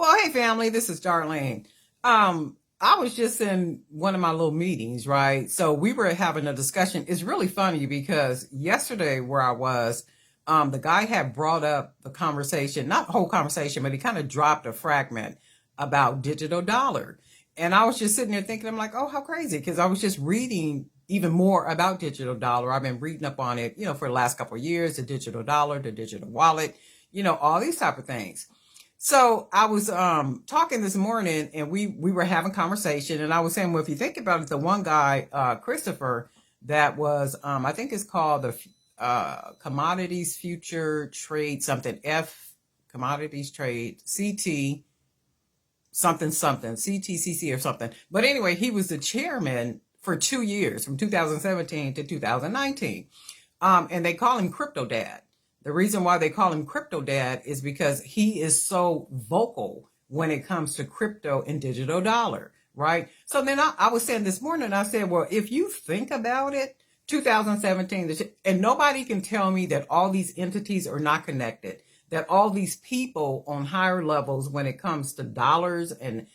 Well, hey family, this is Darlene. I was just in one of my little meetings, right? So we were having a discussion. It's really funny because yesterday where I was, the guy had brought up the conversation, not the whole conversation, but he kind of dropped a fragment about digital dollar. And I was just sitting there thinking, I'm like, oh, how crazy. Because I was just reading even more about digital dollar. I've been reading up on it, for the last couple of years, the digital dollar, the digital wallet, all these type of things. So I was talking this morning, and we were having conversation, and I was saying, well, if you think about it, the one guy, Christopher, that was I think it's called the Commodities Future Trade something F Commodities Trade CT something CTCC or something. But anyway, he was the chairman for 2 years, from 2017 to 2019, and they call him Crypto Dad. The reason why they call him Crypto Dad is because he is so vocal when it comes to crypto and digital dollar, right? So then I was saying this morning, I said, well, if you think about it, 2017, and nobody can tell me that all these entities are not connected, that all these people on higher levels when it comes to dollars and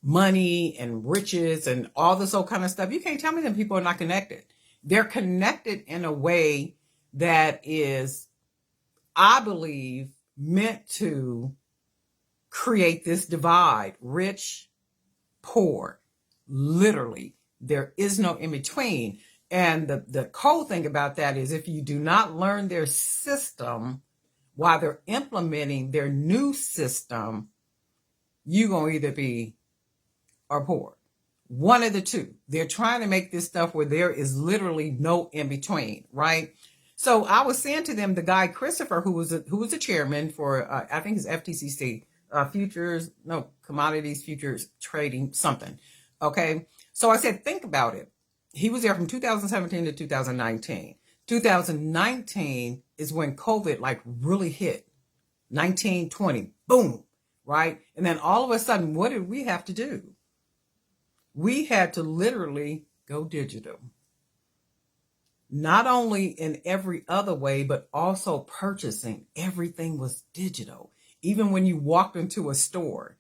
money and riches and all this old kind of stuff, you can't tell me that people are not connected. They're connected in a way that is, I believe, meant to create this divide, rich, poor. Literally, there is no in between. And the cold thing about that is if you do not learn their system while they're implementing their new system, you're going to either be or poor. One of the two. They're trying to make this stuff where there is literally no in between, right? So I was saying to them, the guy Christopher, who was the chairman for I think it's FTCC, Commodities Futures Trading something. Okay, so I said, think about it. He was there from 2017 to 2019. 2019 is when COVID like really hit. 1920, boom, right? And then all of a sudden, what did we have to do? We had to literally go digital. Not only in every other way, but also purchasing. Everything was digital. Even when you walked into a store,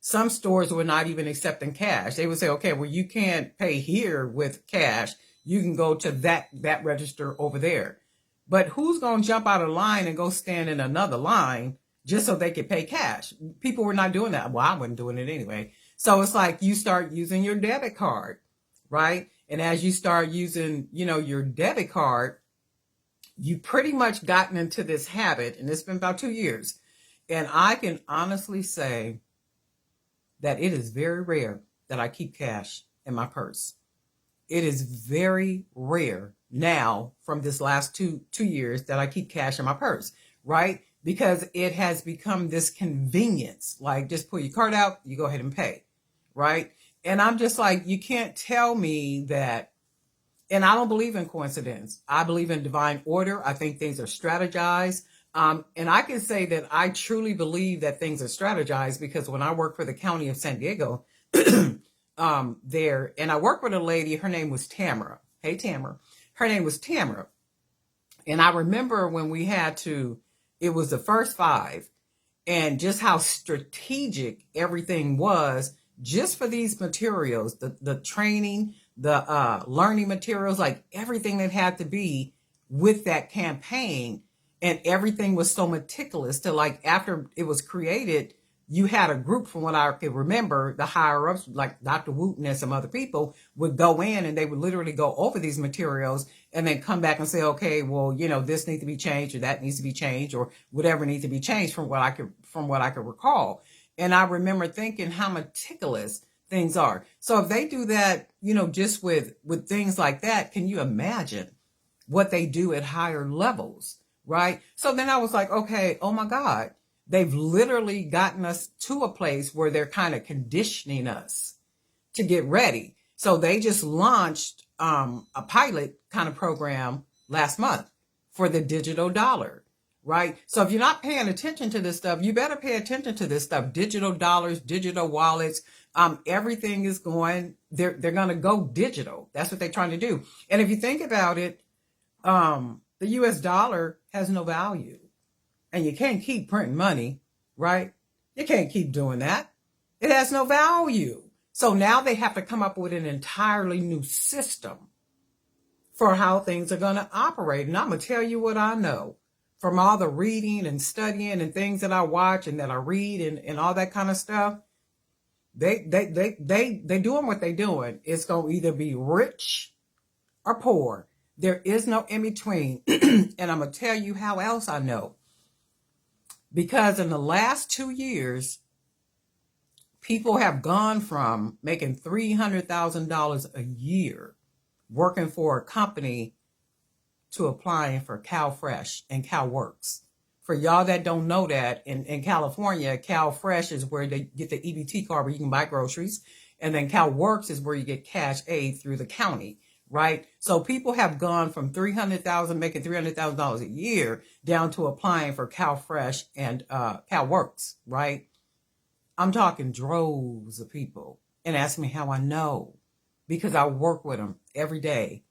some stores were not even accepting cash. They would say, okay, well, you can't pay here with cash. You can go to that register over there. But who's going to jump out of line and go stand in another line just so they could pay cash? People were not doing that. Well, I wasn't doing it anyway. So it's like you start using your debit card, right? And as you start using, your debit card, you pretty much gotten into this habit, and it's been about 2 years. And I can honestly say that it is very rare that I keep cash in my purse. It is very rare now from this last two years that I keep cash in my purse, right? Because it has become this convenience, like just pull your card out, you go ahead and pay, right? And I'm just like, you can't tell me that, and I don't believe in coincidence. I believe in divine order. I think things are strategized. And I can say that I truly believe that things are strategized because when I worked for the county of San Diego, there, and I worked with a lady, her name was Tamara. Hey, Tamara. Her name was Tamara. And I remember when we had to, it was the first 5, and just how strategic everything was just for these materials, the training, the learning materials, like everything that had to be with that campaign. And everything was so meticulous to like after it was created, you had a group from what I could remember, the higher ups like Dr. Wooten and some other people would go in and they would literally go over these materials and then come back and say, okay, well, this needs to be changed or that needs to be changed or whatever needs to be changed from what I could recall. And I remember thinking how meticulous things are. So if they do that, just with things like that, can you imagine what they do at higher levels? Right. So then I was like, okay, oh my God, they've literally gotten us to a place where they're kind of conditioning us to get ready. So they just launched a pilot kind of program last month for the digital dollar. Right. So if you're not paying attention to this stuff, you better pay attention to this stuff. Digital dollars, digital wallets, everything is going, they're going to go digital. That's what they're trying to do. And if you think about it, the US dollar has no value and you can't keep printing money. right? You can't keep doing that. It has no value. So now they have to come up with an entirely new system for how things are going to operate. And I'm going to tell you what I know from all the reading and studying and things that I watch and that I read and all that kind of stuff. They doing what they doing. It's going to either be rich or poor. There is no in between. And I'm going to tell you how else I know. Because in the last 2 years, people have gone from making $300,000 a year working for a company to applying for CalFresh and CalWorks. For y'all that don't know that, in California, CalFresh is where they get the EBT card where you can buy groceries. And then CalWorks is where you get cash aid through the county, right? So people have gone from $300,000, making $300,000 a year, down to applying for CalFresh and CalWorks, right? I'm talking droves of people. And ask me how I know. Because I work with them every day.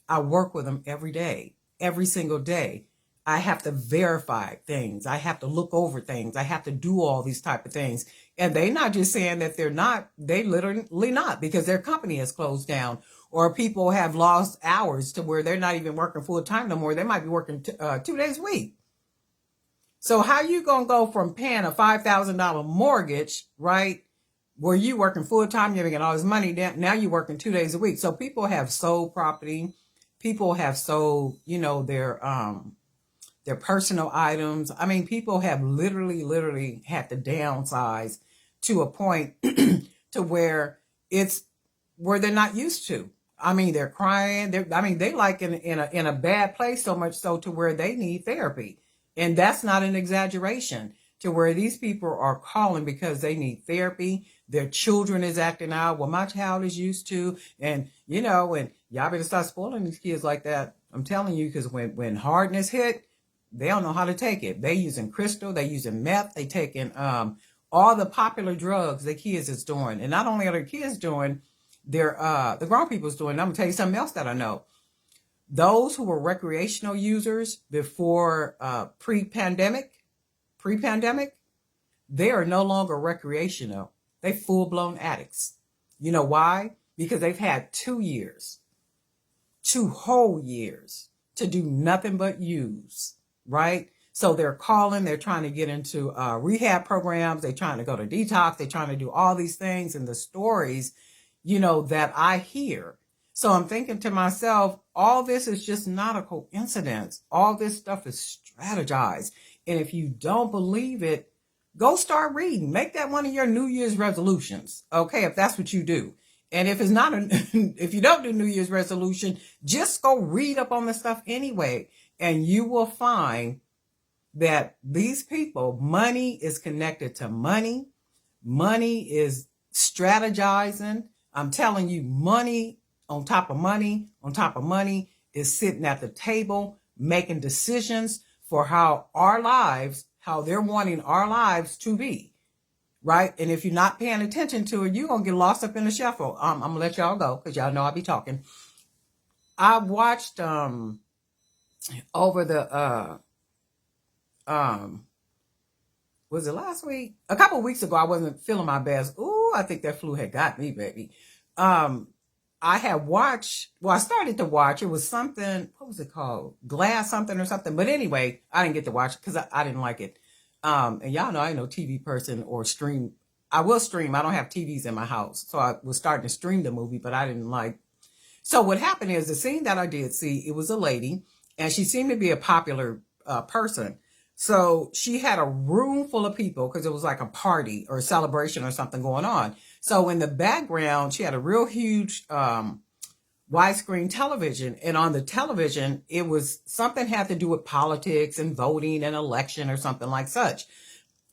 I work with them every day, every single day. I have to verify things. I have to look over things. I have to do all these type of things. And they're not just saying that they're not. They literally not, because their company has closed down, or people have lost hours to where they're not even working full time no more. They might be working 2 days a week. So how you going to go from paying a $5,000 mortgage, right, where you working full time, you're making all this money, now you're working 2 days a week. So people have sold property. People have sold, their personal items. I mean, people have literally had to downsize to a point to where they're not used to. I mean, they're crying. They like in a bad place, so much so to where they need therapy. And that's not an exaggeration, to where these people are calling because they need therapy. Their children is acting out. Well, my child is used to, and and y'all better start spoiling these kids like that. I'm telling you, because when hardness hit, they don't know how to take it. They using crystal, they using meth, they taking all the popular drugs the kids is doing. And not only are the kids doing, the grown people's doing. I'm gonna tell you something else that I know. Those who were recreational users before pre-pandemic, they are no longer recreational. They full-blown addicts. You know why? Because they've had 2 years, 2 whole years to do nothing but use, right? So they're calling, they're trying to get into rehab programs, they're trying to go to detox, they're trying to do all these things, and the stories, that I hear. So I'm thinking to myself, all this is just not a coincidence. All this stuff is strategized. And if you don't believe it, go start reading. Make that one of your New Year's resolutions. Okay, if that's what you do. And if it's not, if you don't do New Year's resolution, just go read up on the stuff anyway. And you will find that these people, money is connected to money. Money is strategizing. I'm telling you, money on top of money on top of money is sitting at the table making decisions for how they're wanting our lives to be, right? And if you're not paying attention to it, you're going to get lost up in the shuffle. I'm going to let y'all go because y'all know I'll be talking. I watched over the, was it last week? A couple of weeks ago, I wasn't feeling my best. Ooh, I think that flu had got me, baby. I started to watch. It was something, what was it called? Glass something or something. But anyway, I didn't get to watch it because I didn't like it. And y'all know I ain't no TV person or stream. I will stream. I don't have TVs in my house. So I was starting to stream the movie, but I didn't like. So what happened is the scene that I did see, it was a lady, and she seemed to be a popular person. So she had a room full of people because it was like a party or a celebration or something going on. So in the background, she had a real huge widescreen television. And on the television, it was something had to do with politics and voting and election or something like such.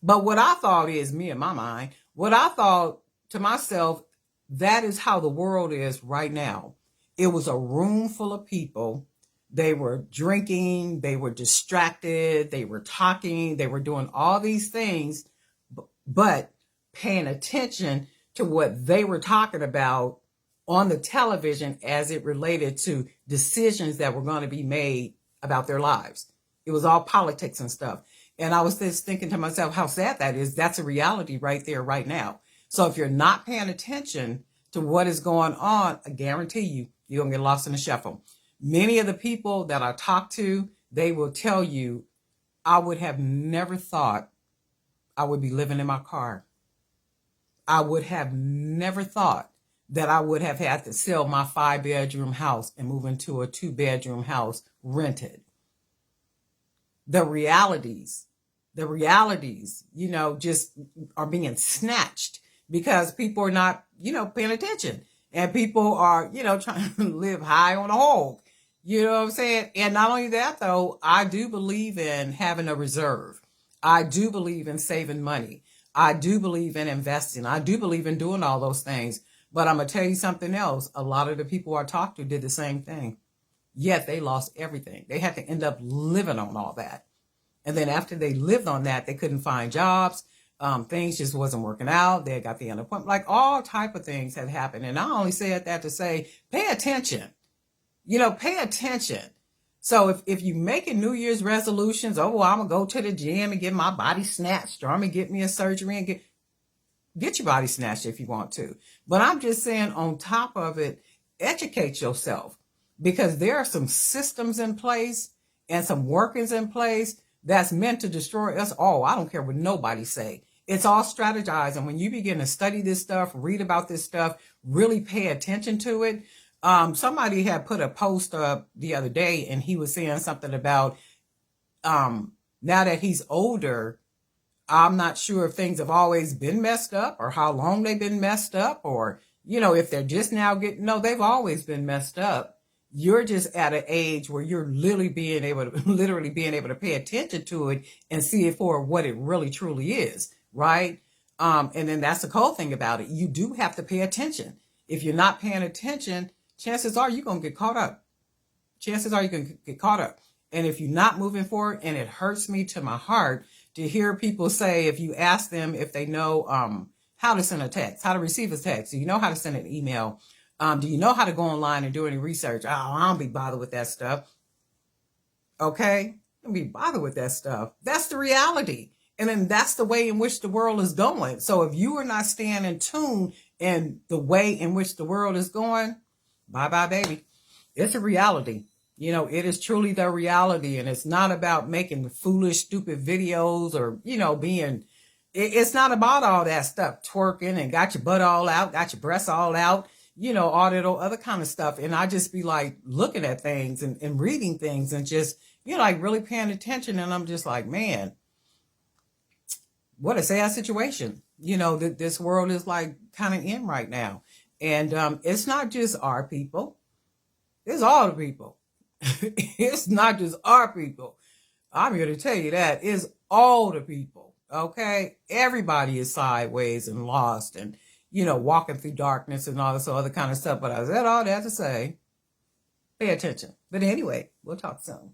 But what I thought is, me in my mind, what I thought to myself, that is how the world is right now. It was a room full of people. They were drinking, they were distracted, they were talking, they were doing all these things, but paying attention to what they were talking about on the television as it related to decisions that were going to be made about their lives. It was all politics and stuff. And I was just thinking to myself how sad that is. That's a reality right there, right now. So if you're not paying attention to what is going on, I guarantee you, you're going to get lost in the shuffle. Many of the people that I talk to, they will tell you, I would have never thought I would be living in my car. I would have never thought that I would have had to sell my 5-bedroom house and move into a 2-bedroom house rented. The realities, just are being snatched because people are not, paying attention, and people are, trying to live high on a hog. You know what I'm saying? And not only that, though, I do believe in having a reserve. I do believe in saving money. I do believe in investing. I do believe in doing all those things. But I'm going to tell you something else. A lot of the people I talked to did the same thing. Yet they lost everything. They had to end up living on all that. And then after they lived on that, they couldn't find jobs. Things just wasn't working out. They got the unemployment. Like all type of things had happened. And I only said that to say, pay attention. Pay attention. So if you making New Year's resolutions, I'm going to go to the gym and get my body snatched, or I'm going to get me a surgery and get your body snatched if you want to. But I'm just saying, on top of it, educate yourself, because there are some systems in place and some workings in place that's meant to destroy us all. I don't care what nobody say. It's all strategized. And when you begin to study this stuff, read about this stuff, really pay attention to it. Somebody had put a post up the other day, and he was saying something about now that he's older, I'm not sure if things have always been messed up or how long they've been messed up, or, if they're just now no, they've always been messed up. You're just at an age where you're literally being able to pay attention to it and see it for what it really truly is. Right. And then that's the cool thing about it. You do have to pay attention. If you're not paying attention, chances are you're going to get caught up. And if you're not moving forward, and it hurts me to my heart to hear people say, if you ask them if they know how to send a text, how to receive a text, do you know how to send an email? Do you know how to go online and do any research? Oh, I don't be bothered with that stuff. Okay? Don't be bothered with that stuff. That's the reality. And then that's the way in which the world is going. So if you are not staying in tune in the way in which the world is going, bye-bye, baby. It's a reality. It is truly the reality. And it's not about making foolish, stupid videos or, it's not about all that stuff, twerking and got your butt all out, got your breasts all out, all that other kind of stuff. And I just be like looking at things and reading things and just, like really paying attention. And I'm just like, man, what a sad situation. That this world is like kind of in right now. And it's not just our people. It's all the people. It's not just our people. I'm here to tell you that. It's all the people. Okay? Everybody is sideways and lost and, walking through darkness and all this other kind of stuff. But I said all that to say, pay attention. But anyway, we'll talk soon.